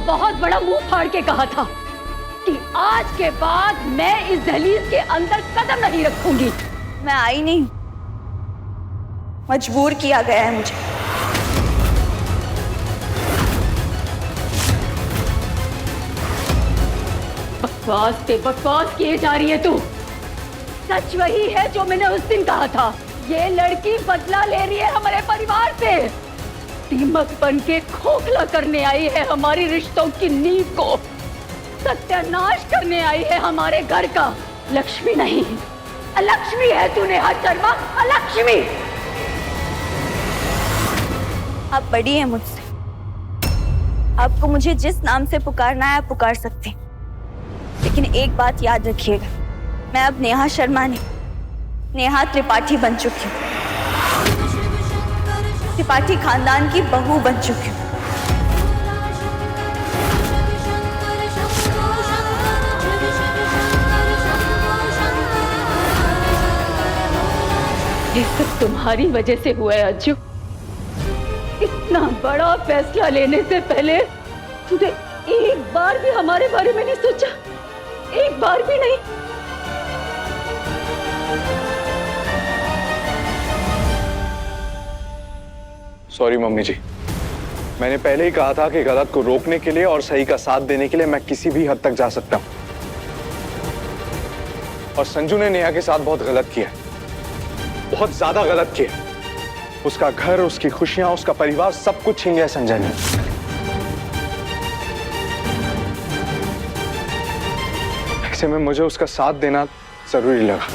बहुत बड़ा मुंह फाड़ के कहा था कि आज के बाद मैं इस दहलीज के अंदर कदम नहीं रखूंगी। मैं आई नहीं, मजबूर किया गया है मुझे। बकवास पे बकवास किए जा रही है तू। सच वही है जो मैंने उस दिन कहा था। ये लड़की बदला ले रही है हमारे परिवार से। दीमक बन के खोखला करने आई है हमारी रिश्तों की नींव को। सत्यानाश करने आई है हमारे घर का। लक्ष्मी नहीं, अलक्ष्मी है तू नेहा शर्मा, अलक्ष्मी। आप बड़ी हैं मुझसे, आपको मुझे जिस नाम से पुकारना है आप पुकार सकते हैं, लेकिन एक बात याद रखिएगा, मैं अब नेहा शर्मा नहीं, नेहा त्रिपाठी बन चुकी हूँ। त्रिपाठी खानदान की बहू बन चुकी हूँ। ये सब तुम्हारी वजह से हुआ है अज्जू। इतना बड़ा फैसला लेने से पहले तुझे एक बार भी हमारे बारे में नहीं सोचा, एक बार भी नहीं। सॉरी मम्मी जी, मैंने पहले ही कहा था कि गलत को रोकने के लिए और सही का साथ देने के लिए मैं किसी भी हद तक जा सकता हूं। और संजू ने नेहा के साथ बहुत गलत किया, बहुत ज्यादा गलत किया। उसका घर, उसकी खुशियां, उसका परिवार, सब कुछ छीन लिया संजय ने। ऐसे में मुझे उसका साथ देना जरूरी लगा।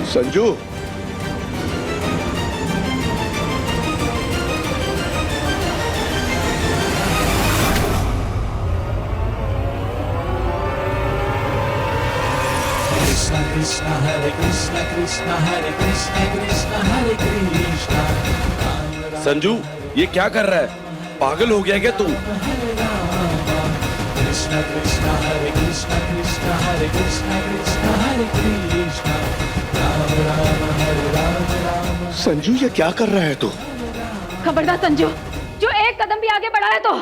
Sanju, Krishna Krishna Hare Krishna Krishna Hare Krishna Krishna Hare Krishna। Sanju ये क्या कर रहा है? पागल हो गया क्या तू? Krishna Krishna Hare Krishna Krishna Hare Krishna Krishna Hare Krishna। Ram Ram Hare Ram Ram। Sanju ये क्या कर रहा है तू? खबरदार संजू, जो एक कदम भी आगे बढ़ा है तो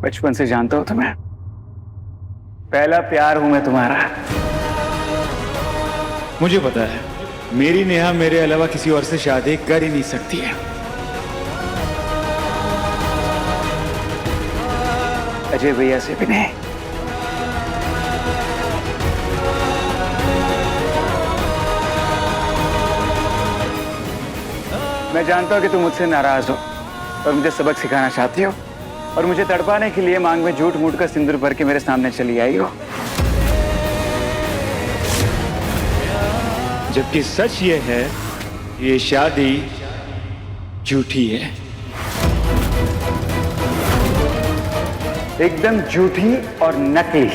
बचपन से जानता हो तुम्हें, पहला प्यार हूं मैं तुम्हारा। मुझे पता है मेरी नेहा मेरे अलावा किसी और से शादी कर ही नहीं सकती है। अजय भैया से भी नहीं। मैं जानता हूं कि तुम मुझसे नाराज हो और मुझे सबक सिखाना चाहती हो और मुझे तड़पाने के लिए मांग में झूठ मूठ का सिंदूर भर के मेरे सामने चली आई हो। जबकि सच ये है ये शादी झूठी है, एकदम झूठी और नकली।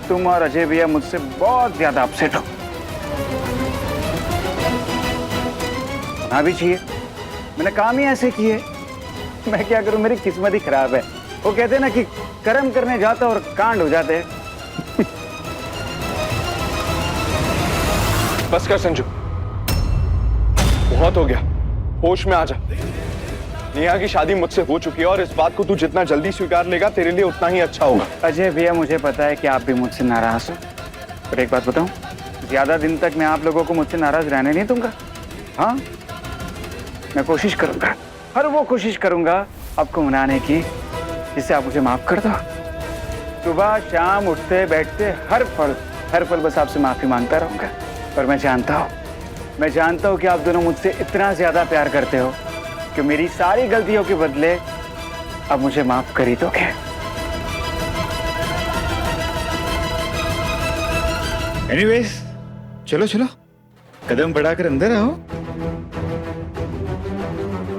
तुम और अजय भैया मुझसे बहुत ज्यादा अपसेट हो। होना भी चाहिए, मैंने काम ही ऐसे किए। मैं क्या करूं, मेरी किस्मत ही खराब है। वो कहते हैं ना कि कर्म करने जाता और कांड हो जाते हैं। बस कर संजू, बहुत हो गया, होश में आ जा। नेहा की शादी मुझसे हो चुकी है और इस बात को तू जितना जल्दी स्वीकार लेगा तेरे लिए उतना ही अच्छा होगा। अजय भैया, मुझे पता है कि आप भी मुझसे नाराज हो, पर एक बात बताऊं, ज्यादा दिन तक मैं आप लोगों को मुझसे नाराज रहने नहीं दूंगा। हाँ, मैं कोशिश करूंगा, हर वो कोशिश करूंगा आपको मनाने की जिससे आप मुझे माफ कर दो। सुबह शाम उठते बैठते हर पल बस आपसे माफी मांगता रहूंगा। पर मैं जानता हूं कि आप दोनों मुझसे इतना ज्यादा प्यार करते हो कि मेरी सारी गलतियों के बदले अब मुझे माफ कर ही दोगे। एनीवेज, चलो चलो, कदम बढ़ाकर अंदर आओ।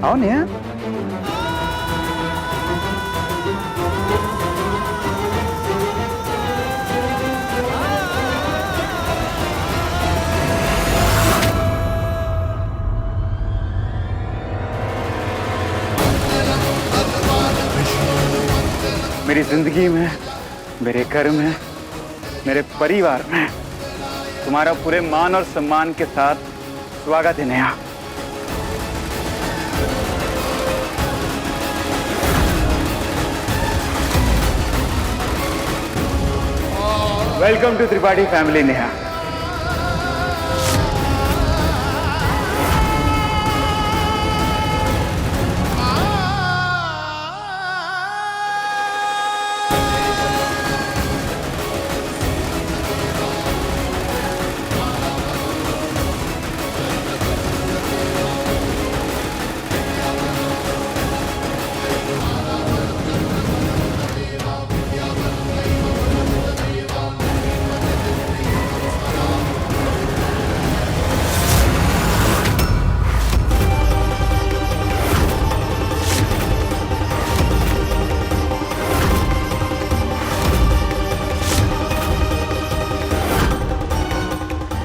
आओ नेहा। मेरी जिंदगी में, मेरे घर में, मेरे परिवार में तुम्हारा पूरे मान और सम्मान के साथ स्वागत है Neha. Welcome to Tripathi family Neha.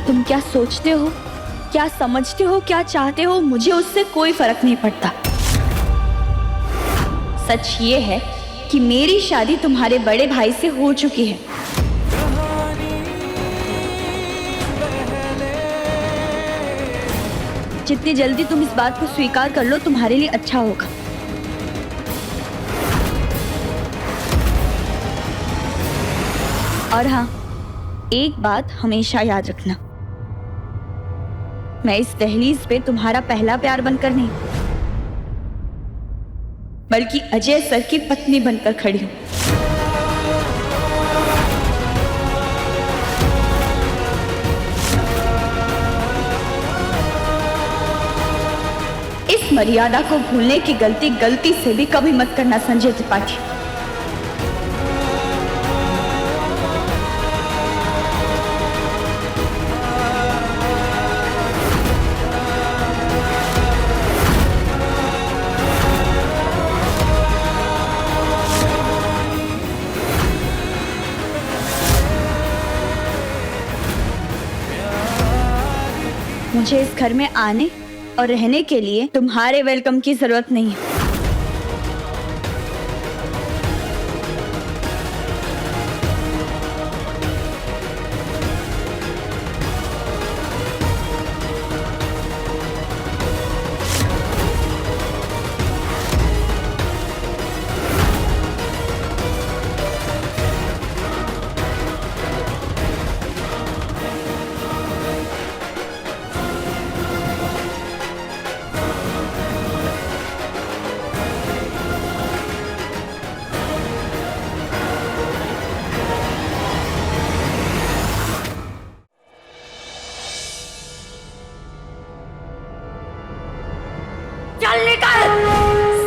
तुम क्या सोचते हो, क्या समझते हो, क्या चाहते हो, मुझे उससे कोई फर्क नहीं पड़ता। सच ये है कि मेरी शादी तुम्हारे बड़े भाई से हो चुकी है। जितनी जल्दी तुम इस बात को स्वीकार कर लो तुम्हारे लिए अच्छा होगा। और हाँ, एक बात हमेशा याद रखना, मैं इस दहलीज पे तुम्हारा पहला प्यार बनकर नहीं, बल्कि अजय सर की पत्नी बनकर खड़ी हूं। इस मर्यादा को भूलने की गलती से भी कभी मत करना संजय त्रिपाठी। मुझे इस घर में आने और रहने के लिए तुम्हारे वेलकम की जरूरत नहीं है।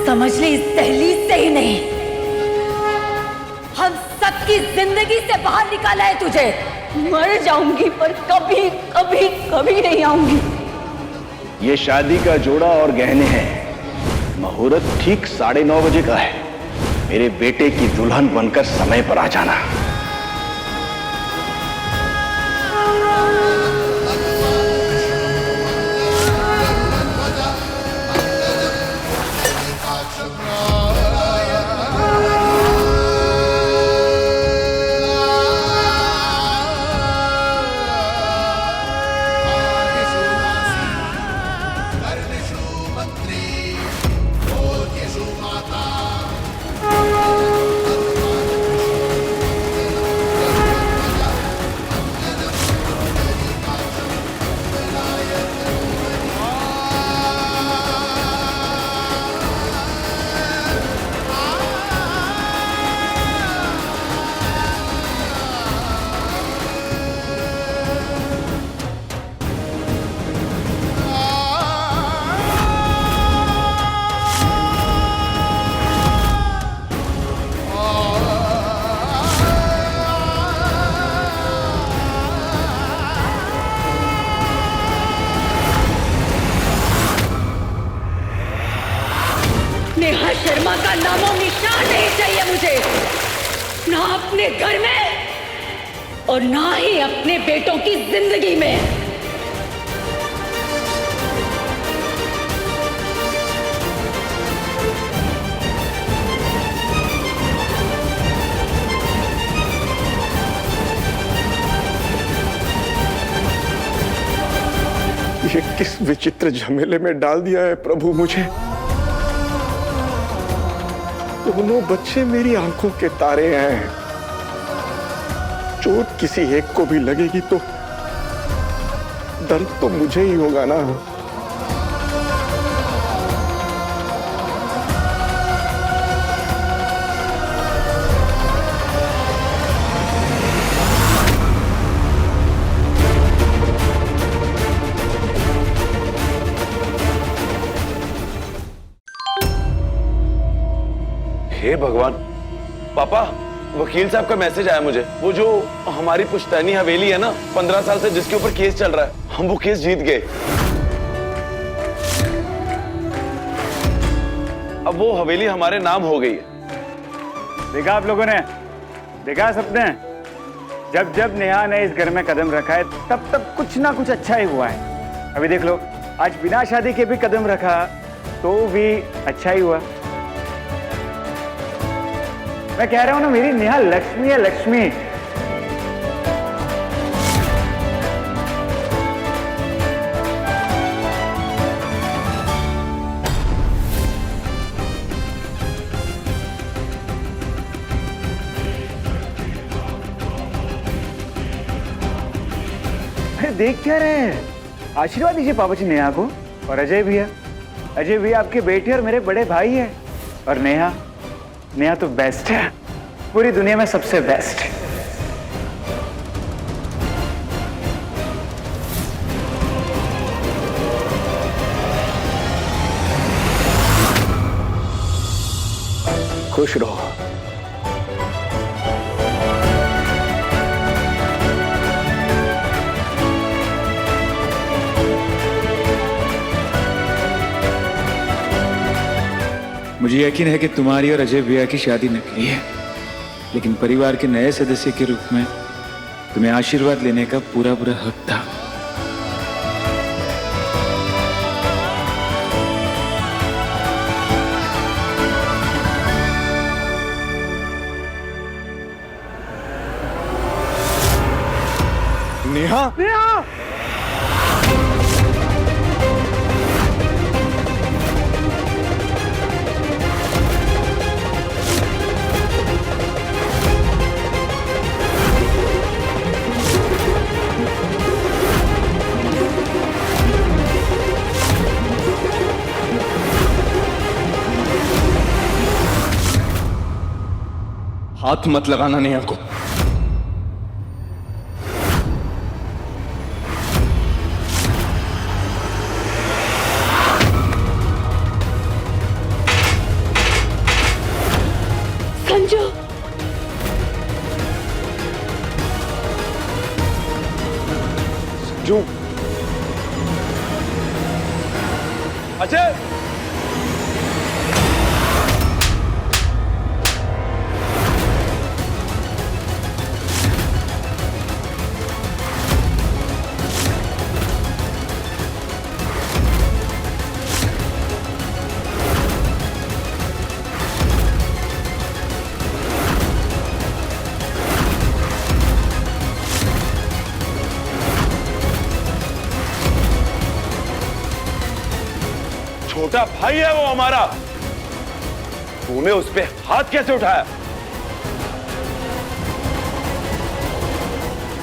समझ ले, इस दहलीज से ही नहीं, हम सबकी जिंदगी से बाहर निकाला है तुझे। मर जाऊंगी पर कभी कभी कभी नहीं आऊंगी। ये शादी का जोड़ा और गहने हैं। मुहूर्त ठीक 9:30 बजे का है। मेरे बेटे की दुल्हन बनकर समय पर आ जाना। नामो निशान नहीं चाहिए मुझे, ना अपने घर में और ना ही अपने बेटों की जिंदगी में। ये किस विचित्र झमेले में डाल दिया है प्रभु मुझे। दोनों बच्चे मेरी आंखों के तारे हैं। चोट किसी एक को भी लगेगी तो दर्द तो मुझे ही होगा ना। हे भगवान, पापा, वकील साहब का मैसेज आया मुझे। वो जो हमारी पुश्तैनी हवेली है ना, 15 साल से जिसके ऊपर केस चल रहा है, हम वो केस जीत गए। अब वो हवेली हमारे नाम हो गई है। देखा आप लोगों ने, देखा सबने, जब जब नेहा ने इस घर में कदम रखा है तब तब कुछ ना कुछ अच्छा ही हुआ है। अभी देख लो, आज बिना शादी के भी कदम रखा तो भी अच्छा ही हुआ। मैं कह रहा हूं ना, मेरी नेहा लक्ष्मी है, लक्ष्मी। अरे देख क्या रहे हैं, आशीर्वाद दीजिए पापा जी नेहा को। और अजय भैया, अजय भैया आपके बेटे और मेरे बड़े भाई हैं। और नेहा, नेहा तो बेस्ट है, पूरी दुनिया में सबसे बेस्ट है। खुश रहो। मुझे यकीन है कि तुम्हारी और अजय भैया की शादी नकली है, लेकिन परिवार के नए सदस्य के रूप में तुम्हें आशीर्वाद लेने का पूरा पूरा हक था। नेहा, नेहा! हाथ मत लगाना नेहा को। संजू, संजू, अजय, छोटा भाई है वो हमारा, तूने उस पे हाथ कैसे उठाया?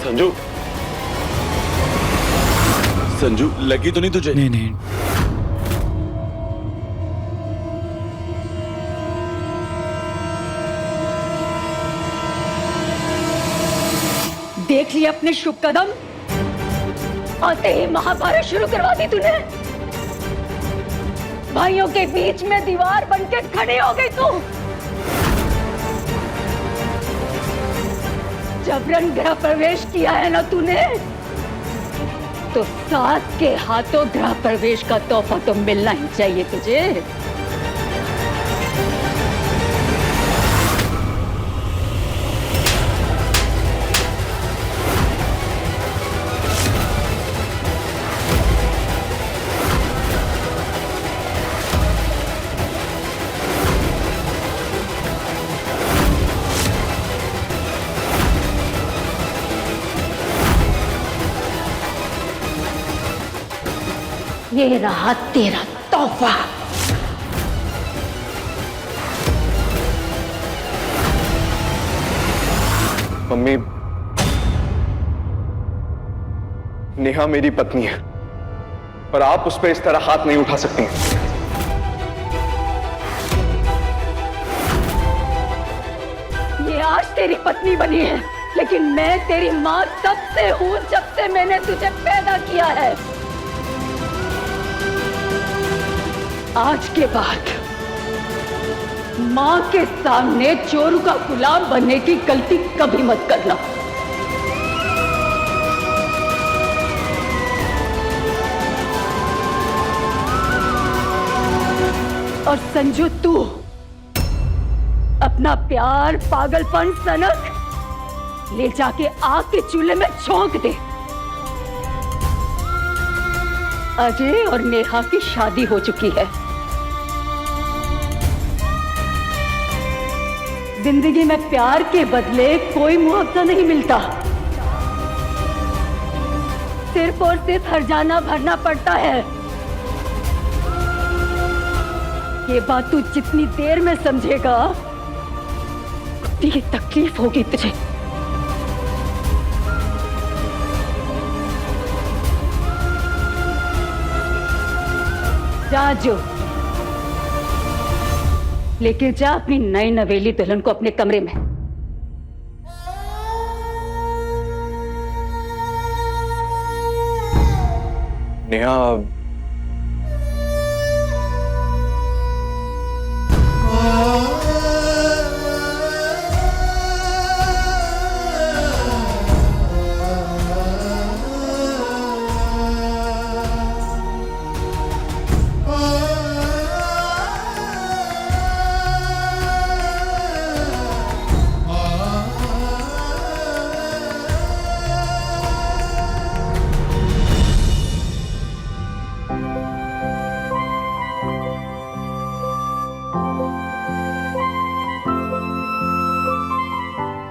संजू, संजू, लगी तो नहीं तुझे? नहीं नहीं, देख लिया अपने शुभ कदम, आते ही महाभारत शुरू करवा दी तूने। भाइयों के बीच में दीवार बनके खड़ी हो गई तू। जबरन गृह प्रवेश किया है ना तूने, तो सास के हाथों गृह प्रवेश का तोहफा तो मिलना ही चाहिए तुझे। ये रहा तेरा तोहफा। मम्मी, नेहा मेरी पत्नी है और आप उस पर इस तरह हाथ नहीं उठा सकती हैं। ये आज तेरी पत्नी बनी है, लेकिन मैं तेरी माँ तब से हूँ जब से मैंने तुझे पैदा किया है। आज के बाद माँ के सामने चोरू का गुलाम बनने की गलती कभी मत करना। और संजू, तू अपना प्यार, पागलपन, सनक ले जाके आग के चूल्हे में झोंक दे। अजय और नेहा की शादी हो चुकी है। जिंदगी में प्यार के बदले कोई मुआवजा नहीं मिलता, सिर्फ और सिर्फ हर्जाना भरना पड़ता है। ये बात तू जितनी देर में समझेगा उतनी तकलीफ होगी तुझे। जा जो, लेके जा अपनी नई नवेली दुल्हन को अपने कमरे में। नेहा,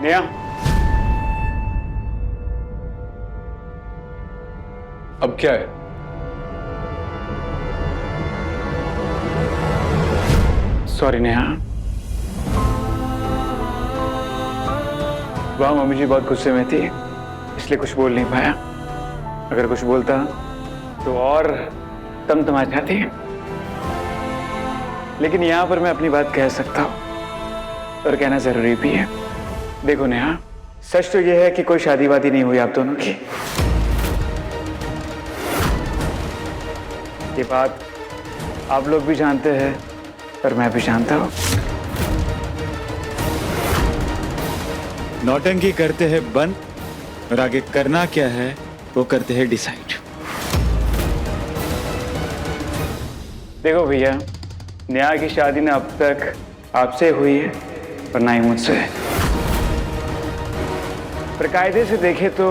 नेहा, अब क्या है? सॉरी नेहा। वहाँ मम्मी जी बहुत गुस्से में थी, इसलिए कुछ बोल नहीं पाया। अगर कुछ बोलता तो और तमा जाती। लेकिन यहाँ पर मैं अपनी बात कह सकता हूँ और कहना जरूरी भी है। देखो नेहा, सच तो यह है कि कोई शादी वादी नहीं हुई आप दोनों की। ये बात आप लोग भी जानते हैं और मैं भी जानता हूँ। नौटंकी करते हैं बंद और आगे करना क्या है वो करते हैं डिसाइड। देखो भैया, नेहा की शादी ना अब तक आपसे हुई है और ना ही मुझसे। पर कायदे से देखे तो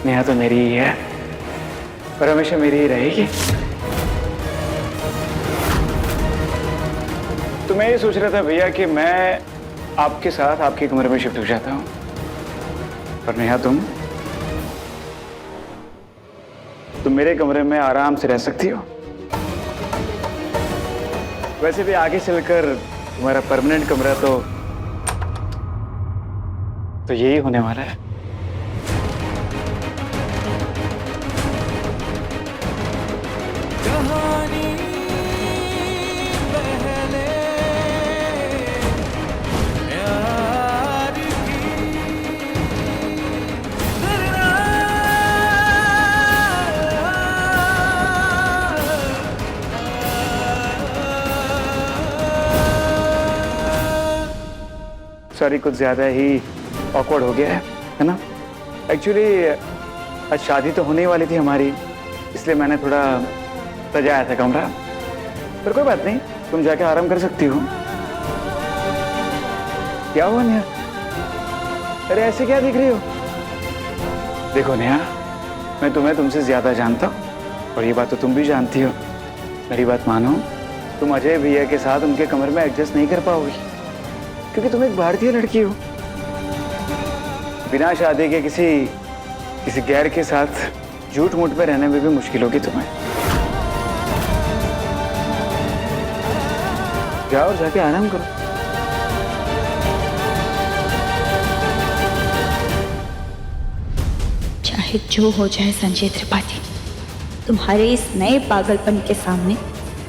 नेहा तो मेरी ही है और हमेशा मेरी ही रहेगी। तो मैं ये सोच रहा था भैया कि मैं आपके साथ आपके कमरे में शिफ्ट हो जाता हूँ और नेहा तुम मेरे कमरे में आराम से रह सकती हो। वैसे भी आगे चलकर तुम्हारा परमानेंट कमरा तो यही होने वाला है। सॉरी, कुछ ज्यादा ही ऑकवर्ड हो गया है ना। एक्चुअली आज शादी तो होने वाली थी हमारी, इसलिए मैंने थोड़ा सजाया था कमरा। पर कोई बात नहीं, तुम जाके आराम कर सकती हो। क्या हुआ नेहा? अरे ऐसे क्या दिख रही हो? देखो नेहा, मैं तुम्हें तुमसे ज्यादा जानता हूँ और ये बात तो तुम भी जानती हो। मेरी बात मानो, तुम अजय भैया के साथ उनके कमरे में एडजस्ट नहीं कर पाओगी, क्योंकि तुम एक भारतीय लड़की हो। बिना शादी के किसी गैर के साथ झूठ मूठ में रहने में भी मुश्किल होगी तुम्हें। जाओ और जाके आराम करो। चाहे जो हो जाए संजय त्रिपाठी, तुम्हारे इस नए पागलपन के सामने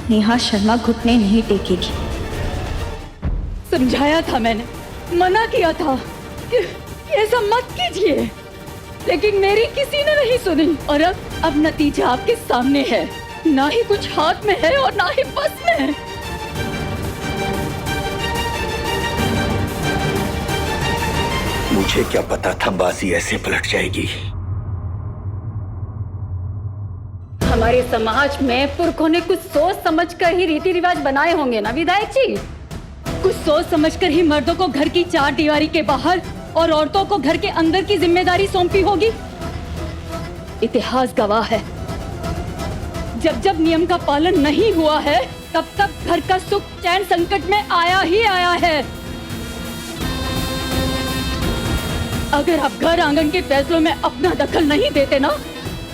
नेहा शर्मा घुटने नहीं टेकेगी। समझाया था मैंने, मना किया था कि ऐसा मत कीजिए, लेकिन मेरी किसी ने नहीं सुनी। और अब नतीजा आपके सामने है। ना ही कुछ हाथ में है और ना ही बस में है। मुझे क्या पता था बाजी ऐसे पलट जाएगी। हमारे समाज में पुरखों ने कुछ सोच समझकर ही रीति रिवाज बनाए होंगे ना विधायक जी। कुछ सोच समझकर ही मर्दों को घर की चार दीवारी के बाहर और औरतों को घर के अंदर की जिम्मेदारी सौंपी होगी। इतिहास गवाह है, जब जब नियम का पालन नहीं हुआ है तब तब घर का सुख चैन संकट में आया ही आया है। अगर आप घर आंगन के फैसलों में अपना दखल नहीं देते ना,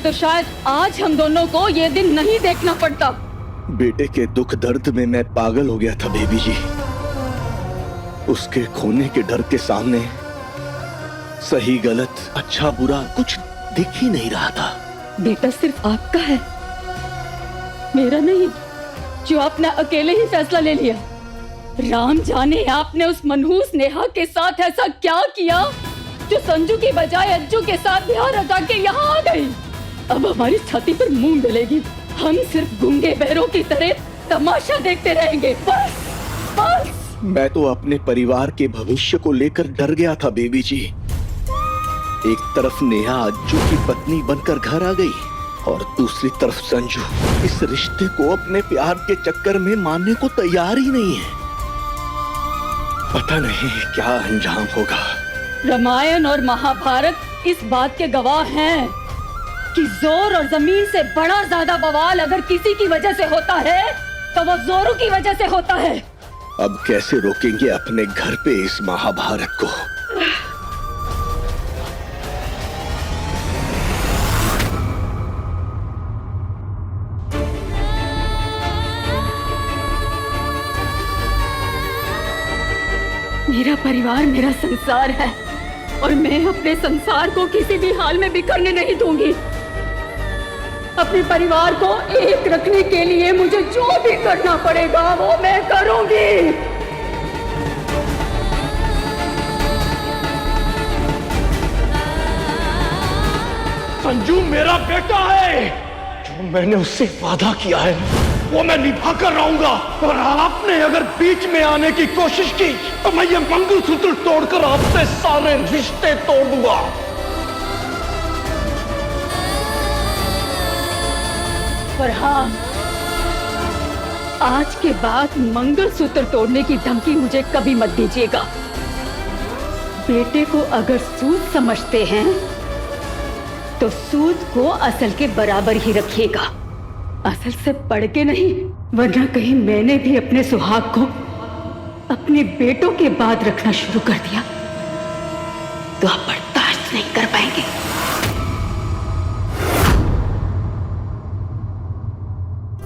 तो शायद आज हम दोनों को ये दिन नहीं देखना पड़ता। बेटे के दुख दर्द में मैं पागल हो गया था बेबी जी। उसके खोने के डर के सामने सही गलत अच्छा बुरा कुछ दिख ही नहीं रहा था। बेटा सिर्फ आपका है, मेरा नहीं, जो आपने अकेले ही फैसला ले लिया। राम जाने आपने उस मनहूस नेहा के साथ ऐसा क्या किया जो संजू की बजाय अज्जू के साथ ध्यान रखा के यहाँ आ गई। अब हमारी छाती पर मुंह मिलेगी। हम सिर्फ गूंगे बहरों की तरह तमाशा देखते रहेंगे, बस बस। मैं तो अपने परिवार के भविष्य को लेकर डर गया था बेबी जी। एक तरफ नेहा अज्जू की पत्नी बनकर घर आ गई और दूसरी तरफ संजू इस रिश्ते को अपने प्यार के चक्कर में मानने को तैयार ही नहीं है। पता नहीं क्या अंजाम होगा। रामायण और महाभारत इस बात के गवाह हैं कि जोर और जमीन से बड़ा ज्यादा बवाल अगर किसी की वजह से होता है तो वो जोरों की वजह से होता है। अब कैसे रोकेंगे अपने घर पे इस महाभारत को? मेरा परिवार मेरा संसार है और मैं अपने संसार को किसी भी हाल में बिखरने नहीं दूंगी। अपने परिवार को एक रखने के लिए मुझे जो भी करना पड़ेगा वो मैं करूंगी। संजू मेरा बेटा है। जो मैंने उससे वादा किया है वो मैं निभा कर रहूंगा। और आपने अगर बीच में आने की कोशिश की तो मैं ये मंगलसूत्र तोड़कर आपसे सारे रिश्ते तोड़ दूंगा। पर हाँ, आज के बाद मंगलसूत्र तोड़ने की धमकी मुझे कभी मत दीजिएगा। बेटे को अगर सूद समझते हैं तो सूद को असल के बराबर ही रखिएगा, असल से बढ़ के नहीं, वरना कहीं मैंने भी अपने सुहाग को अपने बेटों के बाद रखना शुरू कर दिया तो आप बर्दाश्त नहीं कर पाएंगे।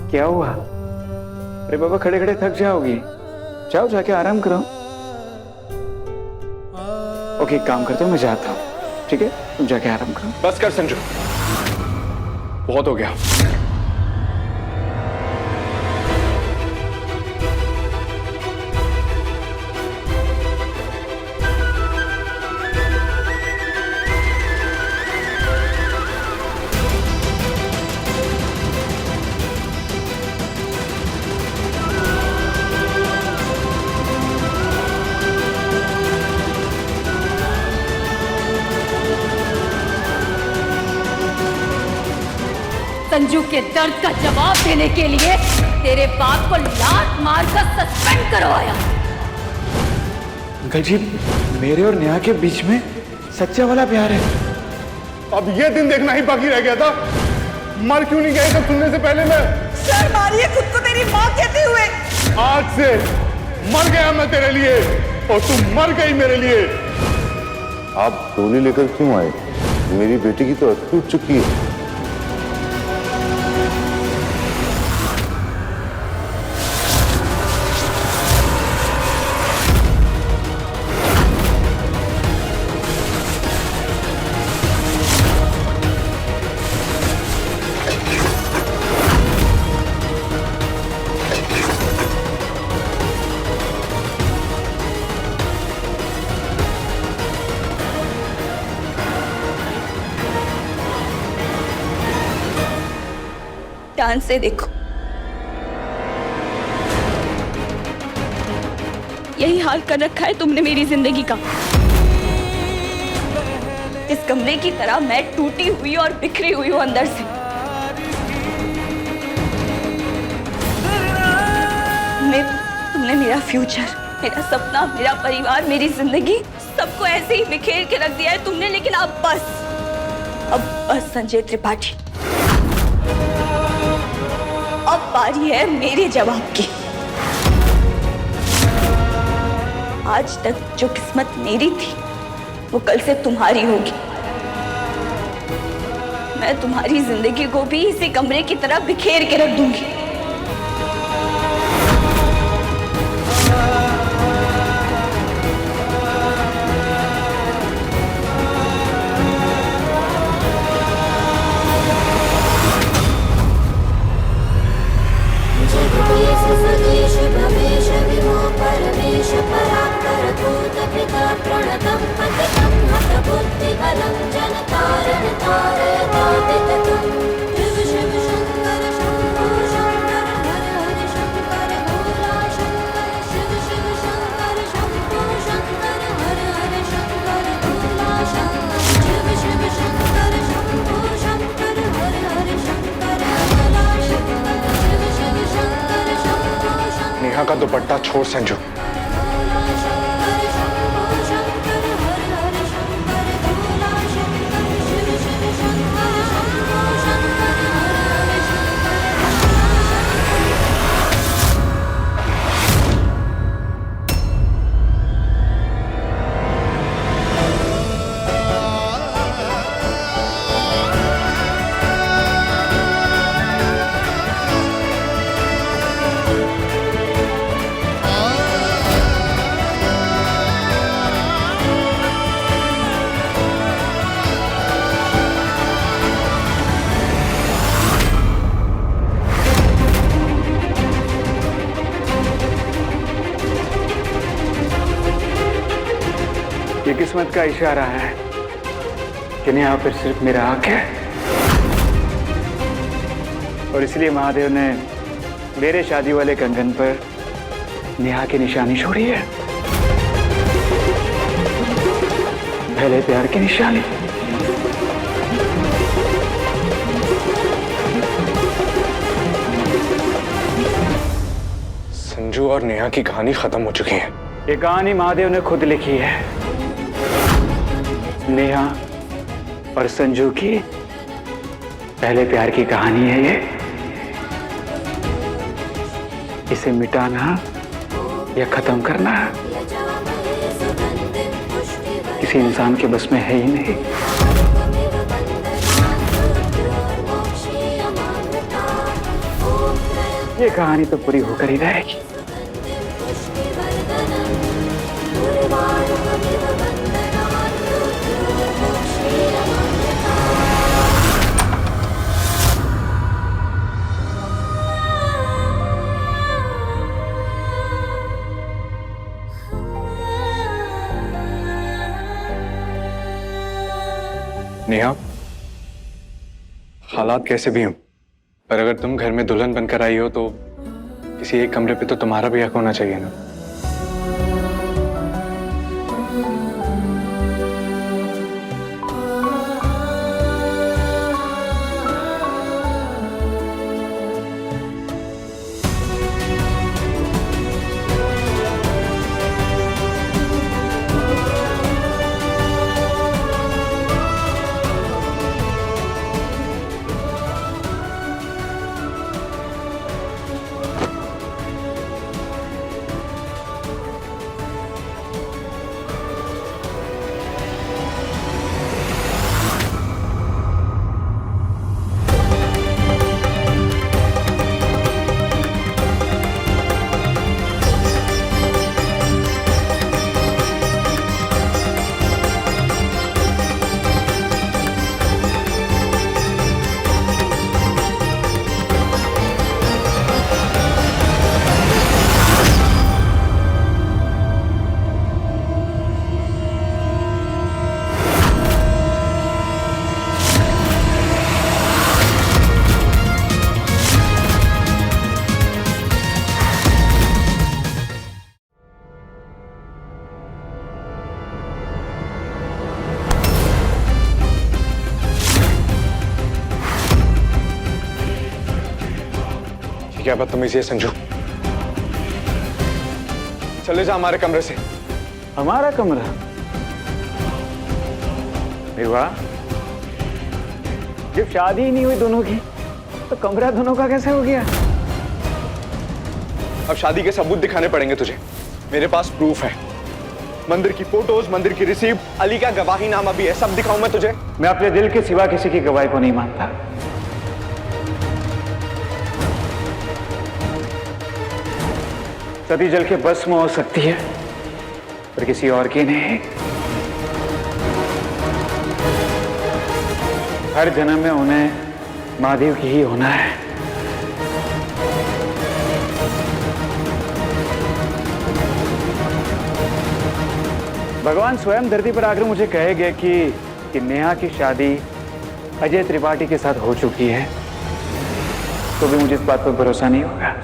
क्या हुआ? अरे बाबा खड़े खड़े थक जाओगी, जाओ जाके आराम करो। ओके एक काम करते हो, मैं जाता हूँ, ठीक है? तुम जाके आराम करो। बस कर संजू, बहुत हो गया। संजू के दर्द का जवाब देने के लिए तेरे बाप को लात मारकर सस्पेंड करवाया। अंकल जी, मेरे और नेहा के बीच में सच्चा वाला प्यार है। अब ये दिन देखना ही बाकी रह गया था। मर क्यों नहीं गए सब सुनने से पहले? मैं सर मारिए खुद को मेरी माँ कहते हुए। आज से मर गया मैं तेरे लिए और तू मर गई मेरे लिए। आप डोली लेकर क्यों आए? मेरी बेटी की तो अर्थी उठ चुकी है। ध्यान से देखो। यही हाल कर रखा है तुमने मेरी जिंदगी का। इस कमरे की तरह मैं टूटी हुई और बिखरी हुई हूं अंदर से। तुमने मेरा फ्यूचर, मेरा सपना, मेरा परिवार, मेरी जिंदगी सबको ऐसे ही बिखेर के रख दिया है तुमने। लेकिन अब बस संजय त्रिपाठी, अब बारी है मेरे जवाब की। आज तक जो किस्मत मेरी थी वो कल से तुम्हारी होगी। मैं तुम्हारी जिंदगी को भी इसी कमरे की तरह बिखेर के रख दूंगी। सदेश भवेश विमो परमेश परात्पर भूत पिता प्रणतं पतितं हत बुद्धिबलं जनतारण तारयतादिततं शिव शिव शंकर शंभो शंकर हर हर शंकर भोला शंकर शिव शिव शंकर शंभो शंकर हर हर शंकर भोला शंकर शिव शिव शंकर शंभो शंकर हर हर शंकर भोला शंकर शिव शिव शंकर शंभो शंकर। नेहा का दुपट्टा छोड़ संजू। ये किस्मत का इशारा है कि नेहा फिर सिर्फ मेरा हक है, और इसलिए महादेव ने मेरे शादी वाले कंगन पर नेहा की निशानी छोड़ी है। पहले प्यार की निशानी। संजू और नेहा की कहानी खत्म हो चुकी है। ये कहानी महादेव ने खुद लिखी है। नेहा और संजू की पहले प्यार की कहानी है ये। इसे मिटाना या खत्म करना किसी इंसान के बस में है ही नहीं। ये कहानी तो पूरी होकर ही रहेगी। नेहा, हालात कैसे भी हों, पर अगर तुम घर में दुल्हन बनकर आई हो तो किसी एक कमरे पे तो तुम्हारा भी हक होना चाहिए ना। क्या बदतमीजी है संजू। चले जा हमारे कमरे से। हमारा कमरा? वाह, जब शादी ही नहीं हुई दोनों की तो कमरा दोनों का कैसे हो गया? अब शादी के सबूत दिखाने पड़ेंगे तुझे। मेरे पास प्रूफ है, मंदिर की फोटोज, मंदिर की रिसीप्ट, अली का गवाहीनामा भी है। सब दिखाऊं मैं तुझे? मैं अपने दिल के सिवा किसी की गवाही को नहीं मानता। सती जल के भस्म हो सकती है पर किसी और की नहीं। हर जन्म में उन्हें महादेव की ही होना है। भगवान स्वयं धरती पर आकर मुझे कहेंगे कि नेहा की शादी अजय त्रिपाठी के साथ हो चुकी है, तो भी मुझे इस बात पर भरोसा नहीं होगा।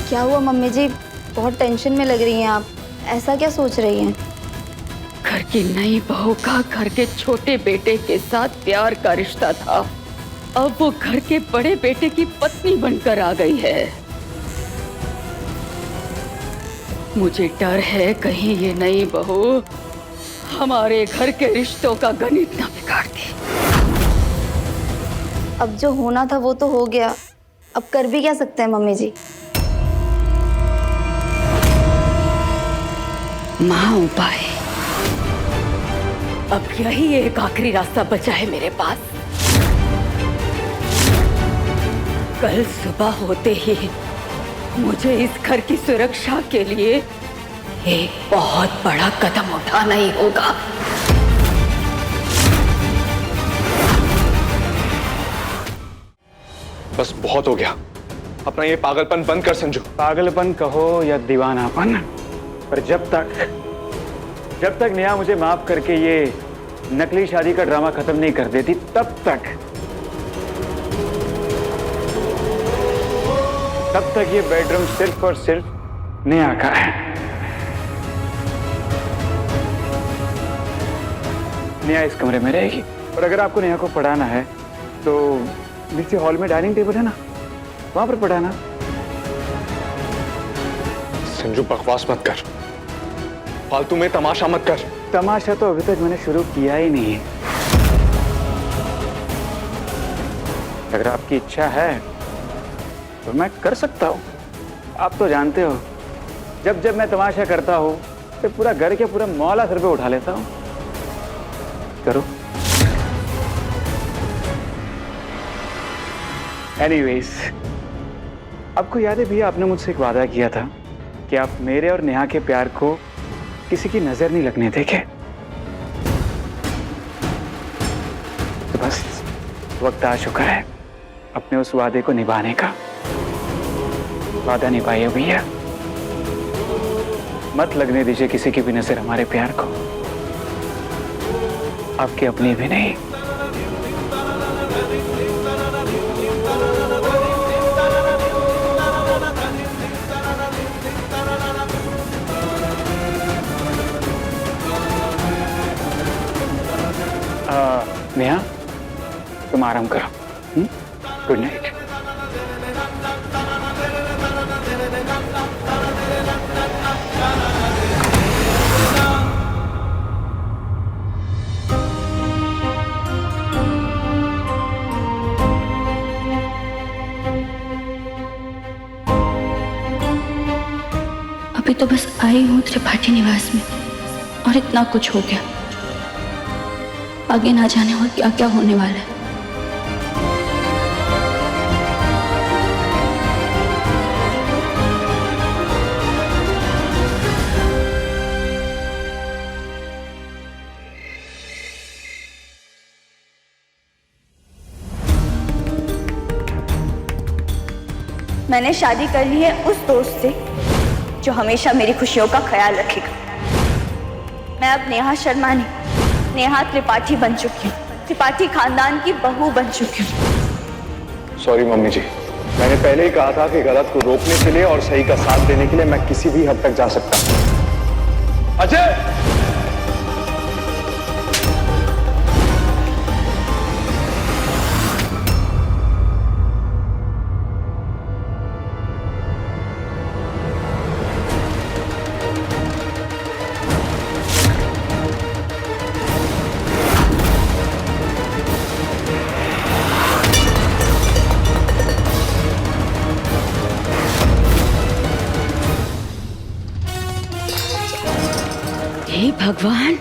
क्या हुआ मम्मी जी, बहुत टेंशन में लग रही हैं आप। ऐसा क्या सोच रही हैं? घर की नई बहू का घर के छोटे बेटे के साथ प्यार का रिश्ता था, अब वो घर के बड़े बेटे की पत्नी बनकर आ गई है। मुझे डर है कहीं ये नई बहू हमारे घर के रिश्तों का गणित ना बिगाड़ दे। अब जो होना था वो तो हो गया, अब कर भी क्या सकते हैं मम्मी जी। माँ उपाय, अब यही एक आखिरी रास्ता बचा है मेरे पास। कल सुबह होते ही मुझे इस घर की सुरक्षा के लिए एक बहुत बड़ा कदम उठाना ही होगा। बस बहुत हो गया, अपना ये पागलपन बंद कर संजू। पागलपन कहो या दीवानापन, पर जब तक नेहा मुझे माफ करके ये नकली शादी का ड्रामा खत्म नहीं कर देती, तब तक ये बेडरूम सिर्फ और सिर्फ नेहा का है। नेहा इस कमरे में रहेगी, और अगर आपको नेहा को पढ़ाना है तो नीचे हॉल में डाइनिंग टेबल है ना, वहां पर पढ़ाना। संजू बकवास मत कर, फालतू में तमाशा मत कर। तमाशा तो अभी तक मैंने शुरू किया ही नहीं है। अगर आपकी इच्छा है तो मैं कर सकता हूँ। आप तो जानते हो, जब मैं तमाशा करता हूँ तो पूरा घर के पूरा मौला सर पे उठा लेता हूँ। करो। एनीवेज, आपको याद है भैया, आपने मुझसे एक वादा किया था कि आप मेरे और नेहा के प्यार को किसी की नजर नहीं लगने देंगे। तो बस वक्त आ चुका है अपने उस वादे को निभाने का। वादा निभाइए भैया, मत लगने दीजिए किसी की भी नजर हमारे प्यार को, आपकी अपनी भी नहीं। नेहा, तुम आराम करो। Good night. अभी तो बस आई हूँ त्रिपाठी निवास में और इतना कुछ हो गया, आगे ना जाने और क्या क्या होने वाला है। मैंने शादी कर ली है उस दोस्त से जो हमेशा मेरी खुशियों का ख्याल रखेगा। मैं अब नेहा शर्मा नहीं, नेहा त्रिपाठी बन चुकी हूँ, त्रिपाठी खानदान की बहू बन चुकी हूँ। सॉरी मम्मी जी, मैंने पहले ही कहा था कि गलत को रोकने के लिए और सही का साथ देने के लिए मैं किसी भी हद तक जा सकता हूं। अजय! हे भगवान,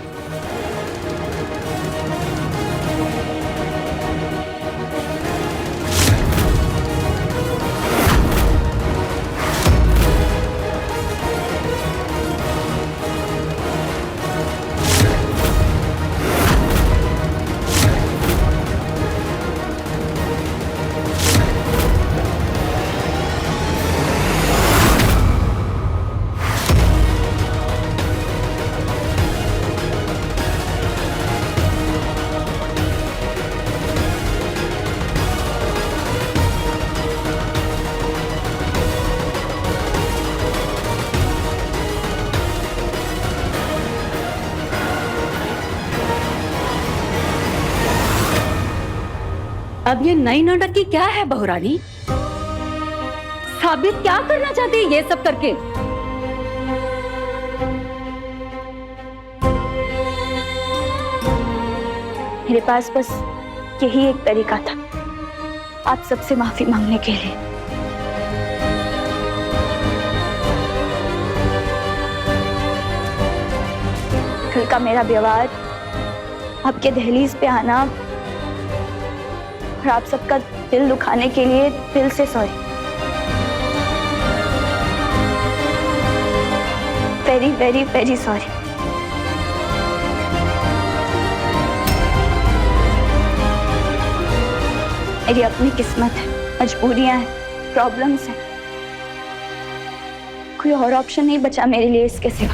अब ये नई नौटंकी क्या है बहुरानी? साबित क्या करना चाहती है ये सब करके? मेरे पास बस यही एक तरीका था आप सबसे माफी मांगने के लिए। कल का मेरा व्यवहार, आपके दहलीज पे आना और आप सबका दिल दुखाने के लिए दिल से sorry. Very very very sorry. मेरी अपनी किस्मत है, मजबूरियां हैं, प्रॉब्लम्स हैं। कोई और ऑप्शन नहीं बचा मेरे लिए इसके सिवा।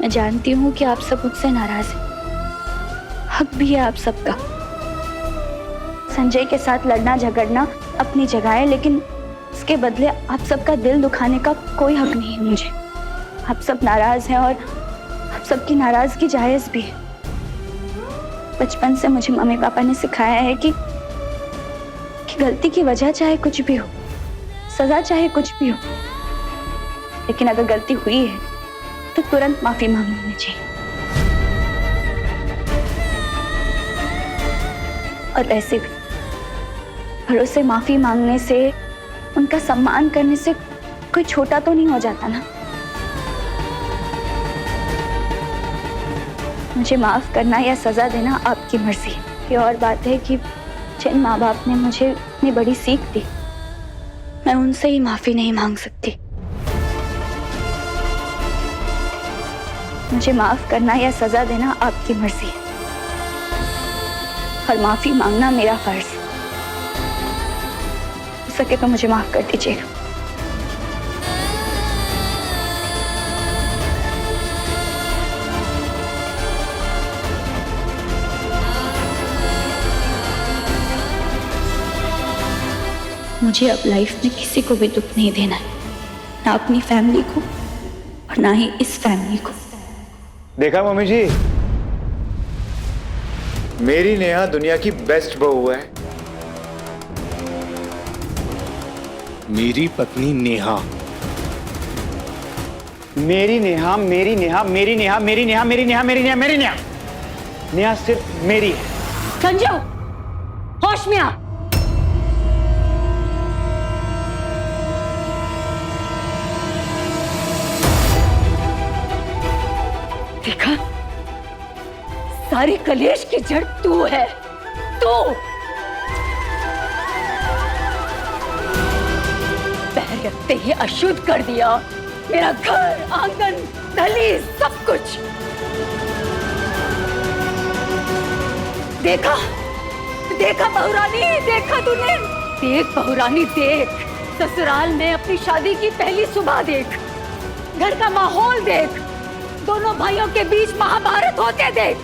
मैं जानती हूँ कि आप सब मुझसे नाराज हैं, हक भी है आप सबका। संजय के साथ लड़ना झगड़ना अपनी जगह है, लेकिन इसके बदले आप सबका दिल दुखाने का कोई हक नहीं है मुझे। आप सब नाराज हैं और आप सबकी नाराजगी जायज भी है। बचपन से मुझे मम्मी पापा ने सिखाया है कि गलती की वजह चाहे कुछ भी हो, सजा चाहे कुछ भी हो, लेकिन अगर गलती हुई है तो तुरंत माफी मांग लेनी चाहिए। और वैसे भी बड़ों से माफी मांगने से, उनका सम्मान करने से कोई छोटा तो नहीं हो जाता ना। मुझे माफ करना या सजा देना आपकी मर्जी है। ये और बात है कि जिन माँ बाप ने मुझे इतनी बड़ी सीख दी, मैं उनसे ही माफी नहीं मांग सकती। मुझे माफ करना या सजा देना आपकी मर्जी है और माफी मांगना मेरा फर्ज है। हो सके तो मुझे माफ कर दीजिएगा। मुझे अब लाइफ में किसी को भी दुख नहीं देना है, ना अपनी फैमिली को और ना ही इस फैमिली को। देखा मम्मी जी, मेरी नेहा दुनिया की बेस्ट बहू है। मेरी पत्नी नेहा। मेरी नेहा, मेरी नेहा, मेरी नेहा, मेरी नेहा, मेरी नेहा, मेरी नेहा, मेरी नेहा। नेहा सिर्फ मेरी है। संजू, होश में आ। देखा, सारी कलेश की जड़ तू है, तू। पैर रखते ही अशुद्ध कर दिया मेरा घर, आंगन, दहलीज, सब कुछ। देखा, देखा बहुरानी, देखा तूने? देख बहुरानी, देख ससुराल में अपनी शादी की पहली सुबह देख, घर का माहौल देख, दोनों भाइयों के बीच महाभारत होते देख।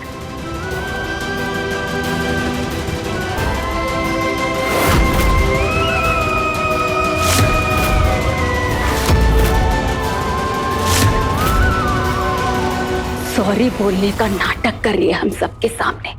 सॉरी बोलने का नाटक कर रही है हम सबके सामने।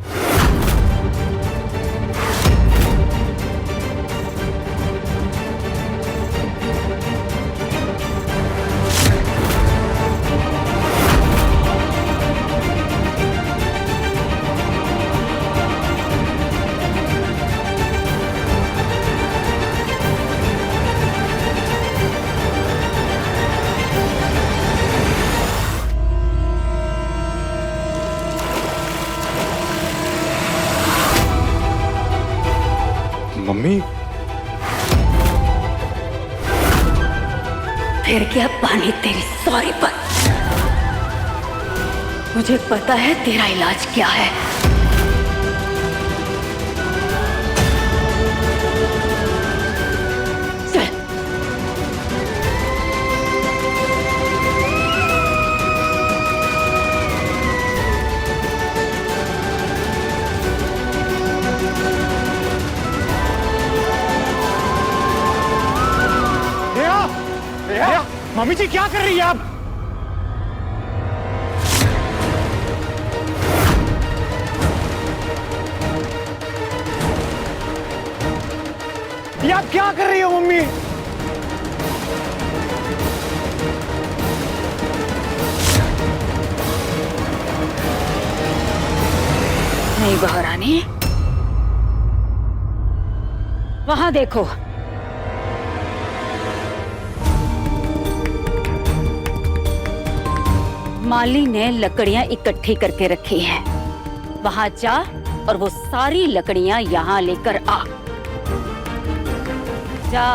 मम्मी, फिर क्या पानी तेरी सॉरी पर? मुझे पता है तेरा इलाज क्या है। चल। मम्मी जी क्या कर रही है आप? ये आप क्या कर रही हो मम्मी? नहीं महारानी, वहां देखो। माली ने लकड़ियां इकट्ठी करके रखी हैं। वहां जा और वो सारी लकड़ियां यहां लेकर आ। जा।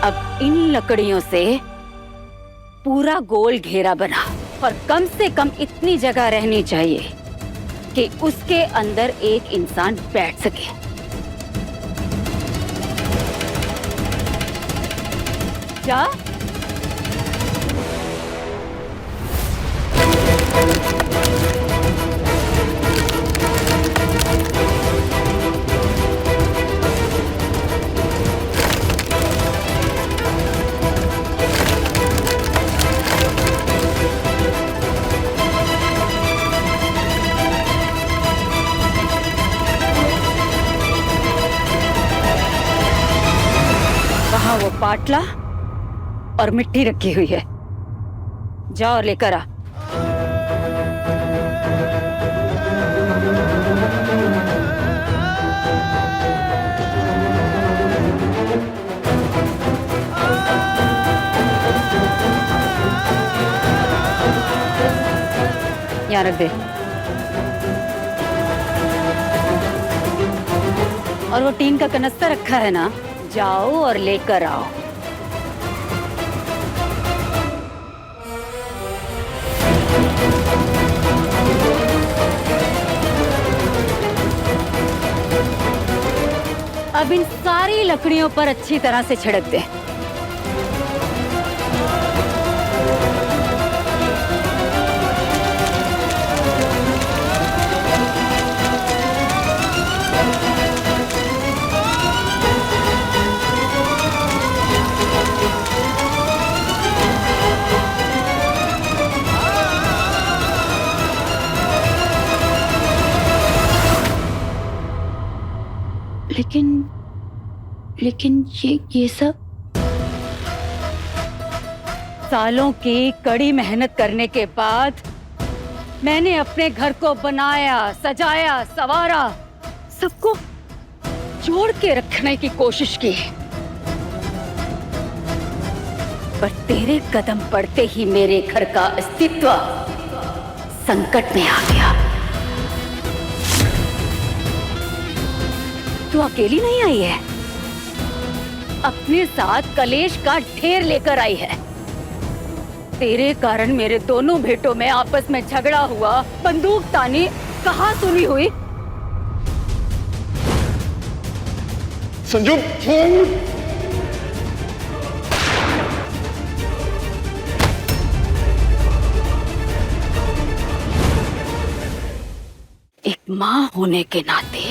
अब इन लकड़ियों से पूरा गोल घेरा बना और कम से कम इतनी जगह रहनी चाहिए कि उसके अंदर एक इंसान बैठ सके। जा। वहां वो पाटला और मिट्टी रखी हुई है, जाओ और लेकर आ। यहाँ रख दे। और वो टीन का कनस्तर रखा है ना, जाओ और लेकर आओ। अब इन सारी लकड़ियों पर अच्छी तरह से छिड़क दे। लेकिन ये सब सालों की कड़ी मेहनत करने के बाद मैंने अपने घर को बनाया, सजाया, संवारा, सबको जोड़ के रखने की कोशिश की, पर तेरे कदम पड़ते ही मेरे घर का अस्तित्व संकट में आ गया। तू अकेली नहीं आई है, अपने साथ कलेश का ढेर लेकर आई है। तेरे कारण मेरे दोनों बेटों में आपस में झगड़ा हुआ, बंदूक तानी कहाँ सुनी हुई। संजू एक माँ होने के नाते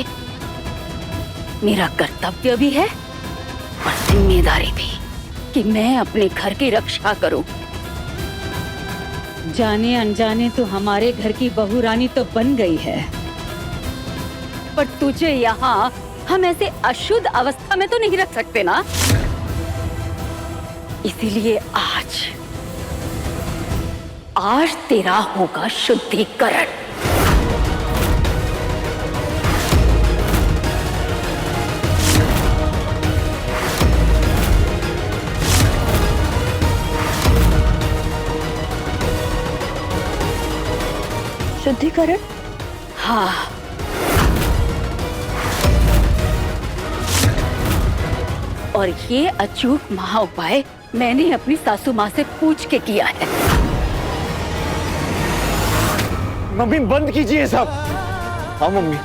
मेरा कर्तव्य भी है और जिम्मेदारी भी कि मैं अपने घर की रक्षा करूं। जाने अनजाने तो हमारे घर की बहू रानी तो बन गई है, पर तुझे यहाँ हम ऐसे अशुद्ध अवस्था में तो नहीं रख सकते ना। इसीलिए आज तेरा होगा शुद्धिकरण। शुद्धिकरण? हाँ, और ये अचूक महाउपाय मैंने अपनी सासू माँ से पूछ के किया है। मम्मी बंद कीजिए सब। हाँ मम्मी,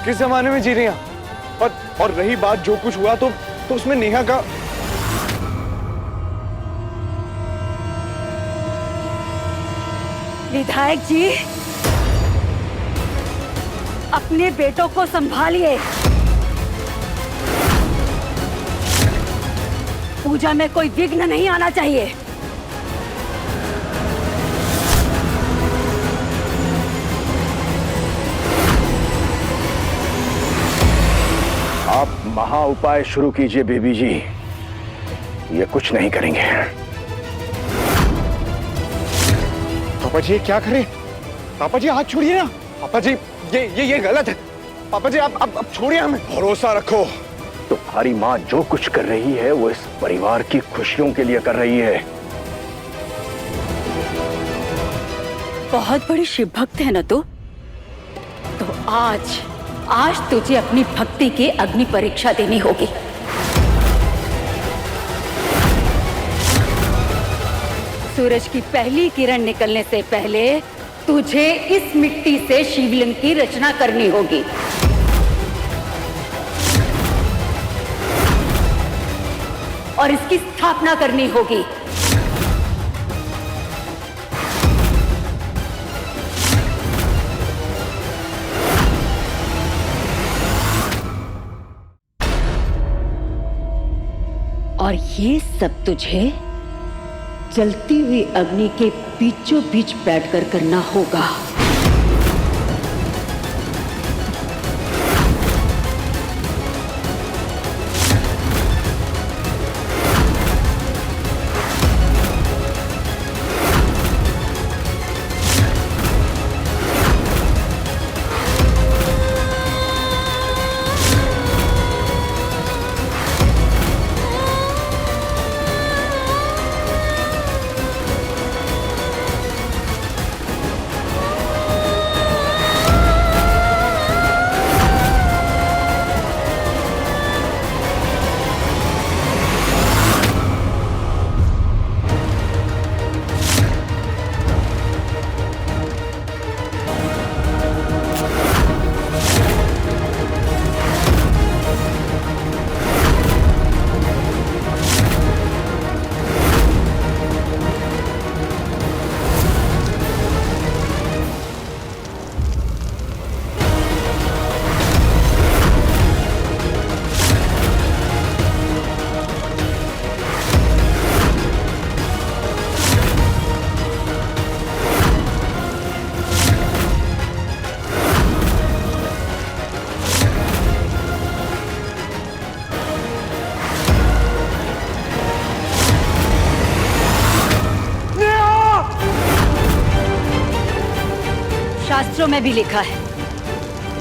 किस जमाने में जी रही हैं? और रही बात जो कुछ हुआ तो उसमें नेहा का। विधायक जी, अपने बेटों को संभालिए। पूजा में कोई विघ्न नहीं आना चाहिए। आप महा उपाय शुरू कीजिए बेबी जी, ये कुछ नहीं करेंगे। पापा जी क्या करें? पापा जी हाथ छोड़िए ना। पापा जी ये गलत है। पापा जी आप छोड़िए हमें। भरोसा रखो। तुम्हारी माँ जो कुछ कर रही है वो इस परिवार की खुशियों के लिए कर रही है। बहुत बड़ी शिव भक्त है ना तो आज तुझे अपनी भक्ति की अग्नि परीक्षा देनी होगी। सूरज की पहली किरण निकलने से पहले तुझे इस मिट्टी से शिवलिंग की रचना करनी होगी। और इसकी स्थापना करनी होगी। और ये सब तुझे जलती हुई अग्नि के बीचों बीच बैठकर करना होगा। शास्त्रों में भी लिखा है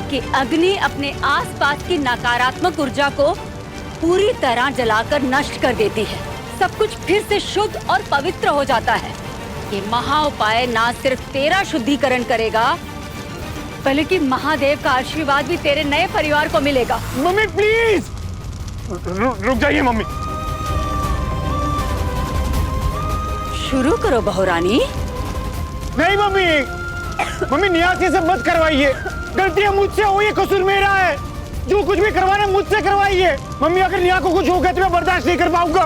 कि अग्नि अपने आसपास की नकारात्मक ऊर्जा को पूरी तरह जलाकर नष्ट कर देती है। सब कुछ फिर से शुद्ध और पवित्र हो जाता है। ये महा उपाय ना सिर्फ तेरा शुद्धिकरण करेगा, बल्कि महादेव का आशीर्वाद भी तेरे नए परिवार को मिलेगा। मम्मी प्लीज रुक जाइए मम्मी। शुरू करो बहुरानी। नहीं मम्मी, मम्मी नेहा से सब मत करवाइए। गलतियां मुझसे हुई, कसूर मेरा है। जो कुछ भी करवाना मुझसे करवाइए। मम्मी अगर नेहा को कुछ हो गया तो मैं बर्दाश्त नहीं कर पाऊंगा।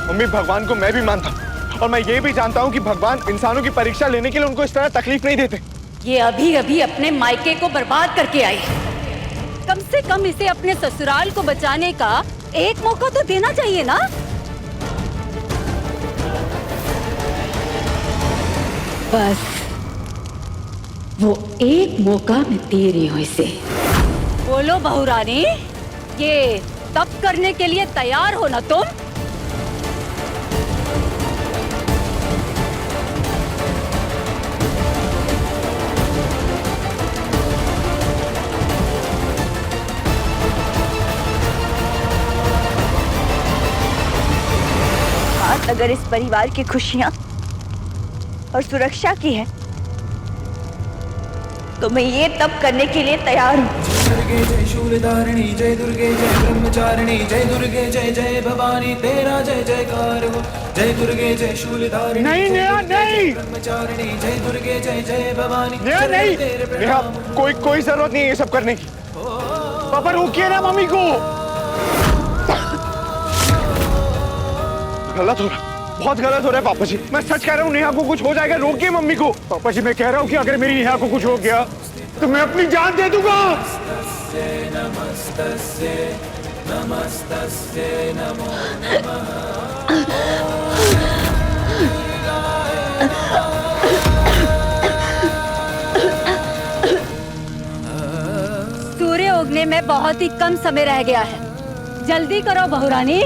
मम्मी, भगवान को मैं भी मानता हूँ और मैं ये भी जानता हूँ कि भगवान इंसानों की परीक्षा लेने के लिए उनको इस तरह तकलीफ नहीं देते। ये अभी अभी अपने मायके को बर्बाद करके आई। कम से कम इसे अपने ससुराल को बचाने का एक मौका तो देना चाहिए ना। बस वो एक मौका मैं दे रही हूँ इसे। बोलो बहू रानी, ये तप करने के लिए तैयार हो ना तुम? बात अगर इस परिवार की खुशियां और सुरक्षा की है तो मैं ये तप करने के लिए तैयार हूँ। दुर्गे जय शूलधारिणी, जय दुर्गे जय ब्रह्मचारिणी, जय दुर्गे जय जय भवानी, तेरा जय जयकार हो। जय दुर्गे जय शूलधारिणी, नहीं नेहा नहीं, ब्रह्मचारिणी, जय दुर्गे जय जय भवानी। नेहा नहीं, नेहा कोई जरूरत नहीं है ये सब करने की। पापा रोकिए ना मम्मी को। गलत हो रहा, बहुत गलत हो रहा है पापा जी। मैं सच कह रहा हूँ, नेहा को कुछ हो जाएगा, रोकिए मम्मी को। पापा जी मैं कह रहा हूँ कि अगर मेरी नेहा को कुछ हो गया तो मैं अपनी जान दे दूंगा। सूर्य उगने में बहुत ही कम समय रह गया है, जल्दी करो बहू रानी।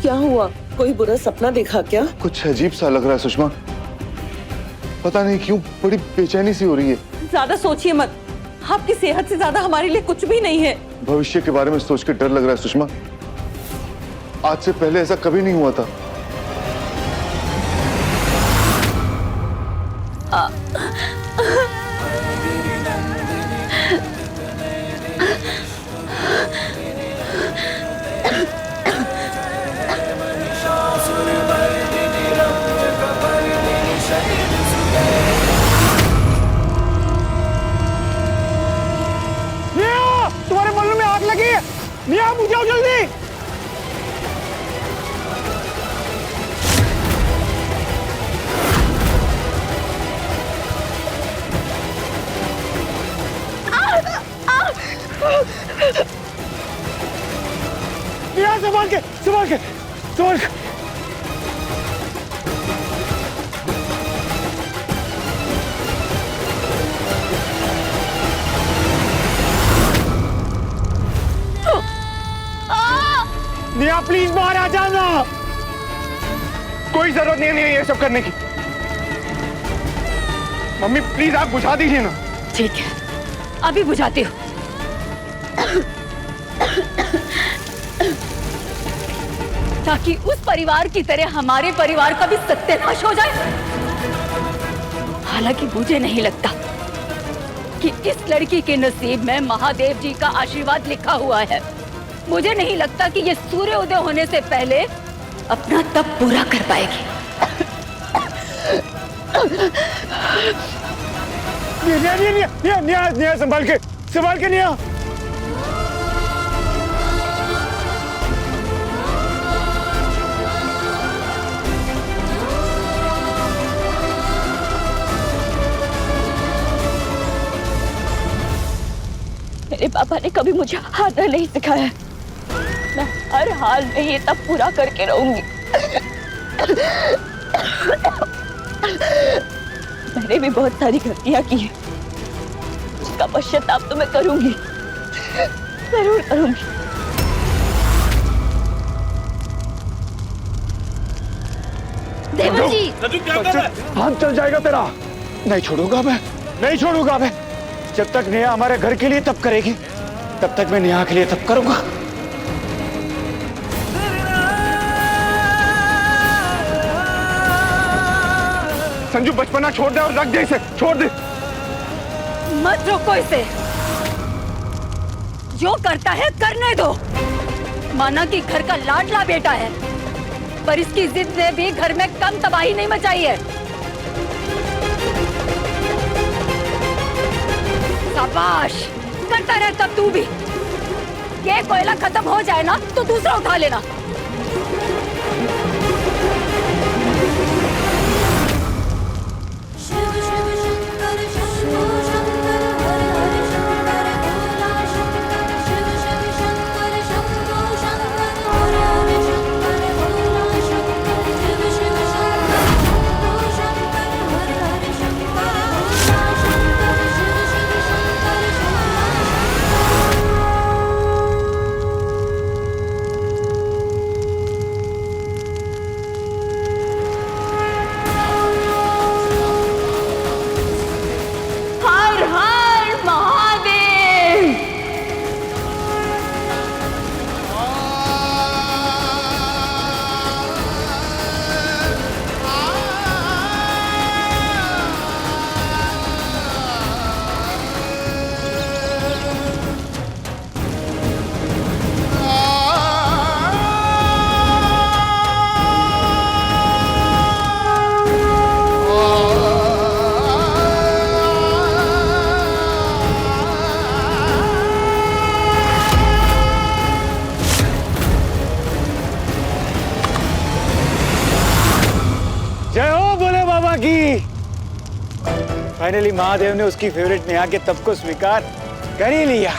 क्या हुआ? कोई बुरा सपना देखा क्या? कुछ अजीब सा लग रहा है सुषमा, पता नहीं क्यों बड़ी बेचैनी सी हो रही है। ज्यादा सोचिए मत, आपकी सेहत से ज्यादा हमारे लिए कुछ भी नहीं है। भविष्य के बारे में सोच के डर लग रहा है सुषमा। आज से पहले ऐसा कभी नहीं हुआ था। तुम्हारे बल्लू में आग लगी है। नेहा बुझाओ जल्दी। नेहा संभाल के, संभाल के, संभाल के। नेहा प्लीज बाहर आ जाना। कोई जरूरत नहीं है ये सब करने की। मम्मी प्लीज आप बुझा दीजिए ना। ठीक है, अभी बुझाती हूँ। ताकि उस परिवार की तरह हमारे परिवार का भी सत्यानाश हो जाए। हालांकि मुझे नहीं लगता कि इस लड़की के नसीब में महादेव जी का आशीर्वाद लिखा हुआ है। मुझे नहीं लगता कि ये सूर्य उदय होने से पहले अपना तप पूरा कर पाएगी। नेहा संभाल के, संभाल के नेहा। मेरे पापा ने कभी मुझे हारना नहीं सिखाया। मैं हर हाल में ये तब पूरा करके रहूंगी। मैंने भी बहुत सारी गलतियां की हैं, उसका पश्चाताप तो मैं करूंगी, जरूर करूंगी। देवर जी, हाथ चल जाएगा तेरा। नहीं छोड़ूंगा मैं, नहीं छोड़ूंगा मैं। जब तक नेहा हमारे घर के लिए तप करेगी तब तक मैं नेहा के लिए तप करूंगा। संजू बचपना छोड़ दे और रख दे इसे, छोड़ दे। मत रोको इसे। जो करता है करने दो। माना कि घर का लाडला बेटा है, पर इसकी जिद ने भी घर में कम तबाही नहीं मचाई है। शाबाश, करता रहे तब तू भी। ये कोयला खत्म हो जाए ना तो दूसरा उठा लेना। शिव शिव शंकर शंभो शंकर हर हर शंकर भोला शंकर शिव शिव शंकर शंभो शंकर हर हर शंकर भोला शंकर शिव शिव शंकर शंभो शंकर हर हर शंकर भोला शंकर शिव शिव शंकर हर हर महादेव। जय हो भोले बाबा की। फाइनली महादेव ने उसकी फेवरेट नेहा के तप को स्वीकार कर ही लिया।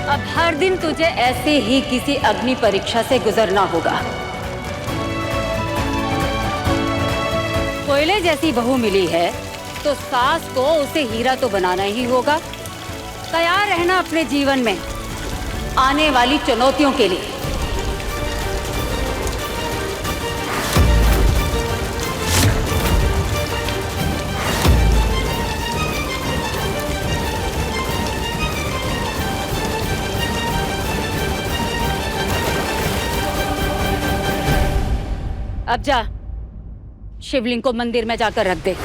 अब हर दिन तुझे ऐसे ही किसी अग्नि परीक्षा से गुजरना होगा। कोयले जैसी बहू मिली है तो सास को उसे हीरा तो बनाना ही होगा। तैयार रहना अपने जीवन में आने वाली चुनौतियों के लिए। अब जा, शिवलिंग को मंदिर में जाकर रख दे।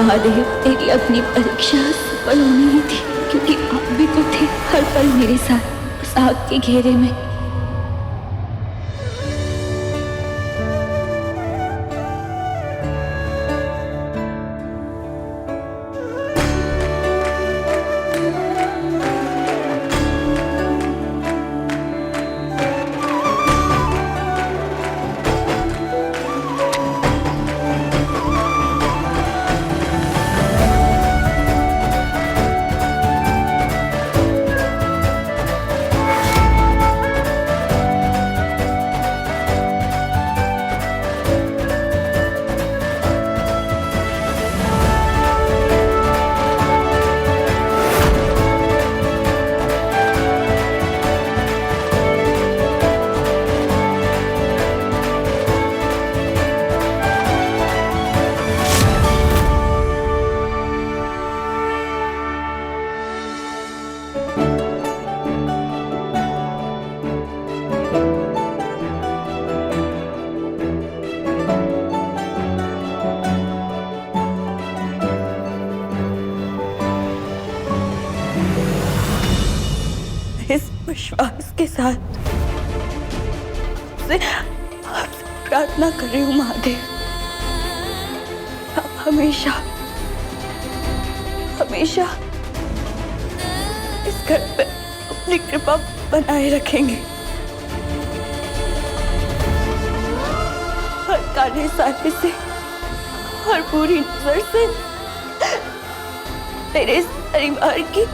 महादेव, तेरी अपनी परीक्षा सफल होनी ही थी, क्योंकि आप भी तो थे हर पल मेरे साथ उस आग के घेरे में। साथ आपसे प्रार्थना कर रही हूँ महादेव, आप हमेशा हमेशा इस घर पे अपनी कृपा बनाए रखेंगे। हर काले साले से, हर बुरी नजर से मेरे इस परिवार की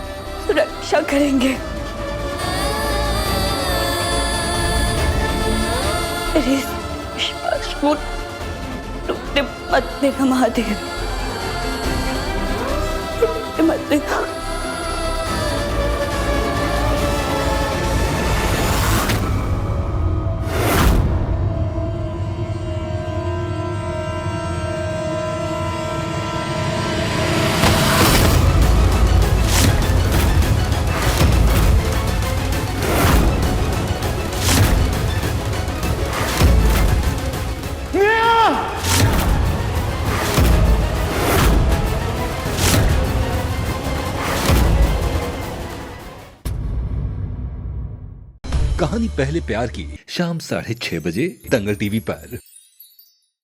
सुरक्षा करेंगे। मेरे इस विश्वास को टूटने मत देना महादेव, टूटने मत देना। कहानी पहले प्यार की शाम 6:30 बजे दंगल टीवी पर।